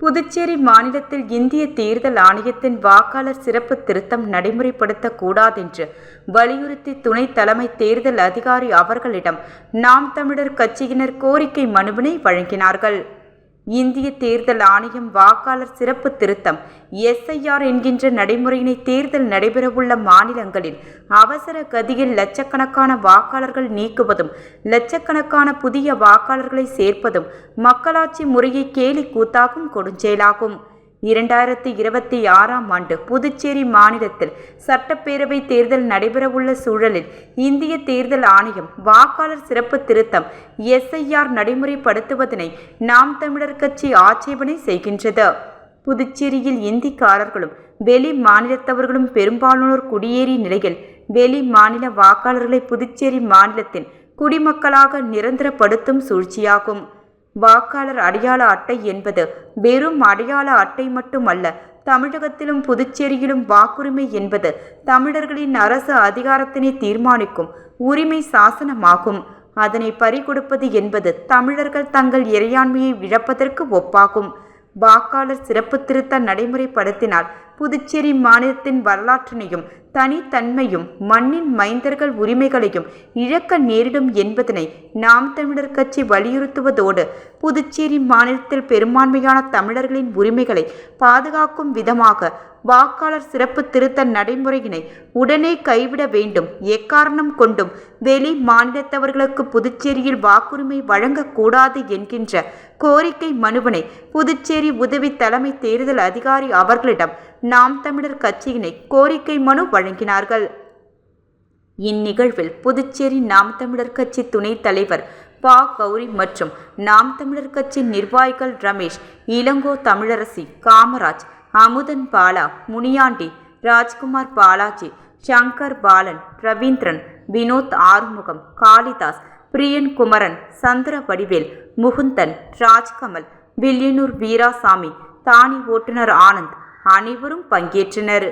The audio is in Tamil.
புதுச்சேரி மாநிலத்தில் இந்திய தேர்தல் ஆணையத்தின் வாக்காளர் சிறப்பு திருத்தம் நடைமுறைப்படுத்தக்கூடாதென்று வலியுறுத்தி துணை தலைமை தேர்தல் அதிகாரி அவர்களிடம் நாம் தமிழர் கட்சியினர் கோரிக்கை மனுவினை வழங்கினார்கள். இந்திய தேர்தல் ஆணையம் வாக்காளர் சிறப்பு திருத்தம் SIR என்கின்ற நடைமுறையினை தேர்தல் நடைபெறவுள்ள மாநிலங்களில் அவசர கதியில் லட்சக்கணக்கான வாக்காளர்கள் நீக்குவதும் லட்சக்கணக்கான புதிய வாக்காளர்களை சேர்ப்பதும் மக்களாட்சி முறையை கேலி கூத்தாகும் கொடுஞ்செயலாகும். 2026ஆம் ஆண்டு புதுச்சேரி மாநிலத்தில் சட்டப்பேரவை தேர்தல் நடைபெறவுள்ள சூழலில் இந்திய தேர்தல் ஆணையம் வாக்காளர் சிறப்பு திருத்தம் SIR நடைமுறைப்படுத்துவதனை நாம் தமிழர் கட்சி ஆட்சேபனை செய்கின்றது. புதுச்சேரியில் இந்திக்காரர்களும் வெளி மாநிலத்தவர்களும் பெரும்பாலானோர் குடியேறிய நிலையில் வெளி மாநில வாக்காளர்களை புதுச்சேரி மாநிலத்தின் குடிமக்களாக நிரந்தரப்படுத்தும் சூழ்ச்சியாகும். வாக்காளர் அடையாள அட்டை என்பது வெறும் அடையாள அட்டை மட்டுமல்ல. தமிழகத்திலும் புதுச்சேரியிலும் வாக்குரிமை என்பது தமிழர்களின் அரசு அதிகாரத்தினை தீர்மானிக்கும் உரிமை சாசனமாகும். அதனை பறிகொடுப்பது என்பது தமிழர்கள் தங்கள் இறையாண்மையை இழப்பதற்கு ஒப்பாகும். வாக்காளர் சிறப்பு திருத்த நடைமுறைப்படுத்தினால் புதுச்சேரி மாநிலத்தின் வரலாற்றினையும் தனித்தன்மையும் மண்ணின் மைந்தர்கள் உரிமைகளையும் இழக்க நேரிடும் என்பதனை நாம் தமிழர் கட்சி வலியுறுத்துவதோடு புதுச்சேரி மாநிலத்தில் பெரும்பான்மையான தமிழர்களின் உரிமைகளை பாதுகாக்கும் விதமாக வாக்காளர் சிறப்பு திருத்த நடைமுறையினை உடனே கைவிட வேண்டும். எக்காரணம் கொண்டும் வெளி மாநிலத்தவர்களுக்கு புதுச்சேரியில் வாக்குரிமை வழங்கக்கூடாது என்கின்ற கோரிக்கை மனுவினை புதுச்சேரி உதவி தலைமை தேர்தல் அதிகாரி அவர்களிடம் நாம் தமிழர் கட்சியினை கோரிக்கை மனு வழங்கினார்கள். இந்நிகழ்வில் புதுச்சேரி நாம் தமிழர் கட்சி துணைத் தலைவர் கௌரி மற்றும் நாம் தமிழர் கட்சி நிர்வாகிகள் ரமேஷ், இளங்கோ, தமிழரசி, காமராஜ், அமுதன் பாலா, முனியாண்டி, ராஜ்குமார், பாலாஜி, சங்கர் பாலன், ரவீந்திரன், வினோத், ஆறுமுகம், காளிதாஸ், பிரியன் குமரன், சந்திர வடிவேல், முகுந்தன், ராஜ்கமல், வில்லியனூர் வீராசாமி, தானி ஓட்டுநர் ஆனந்த் அனைவரும் பங்கேற்றனர்.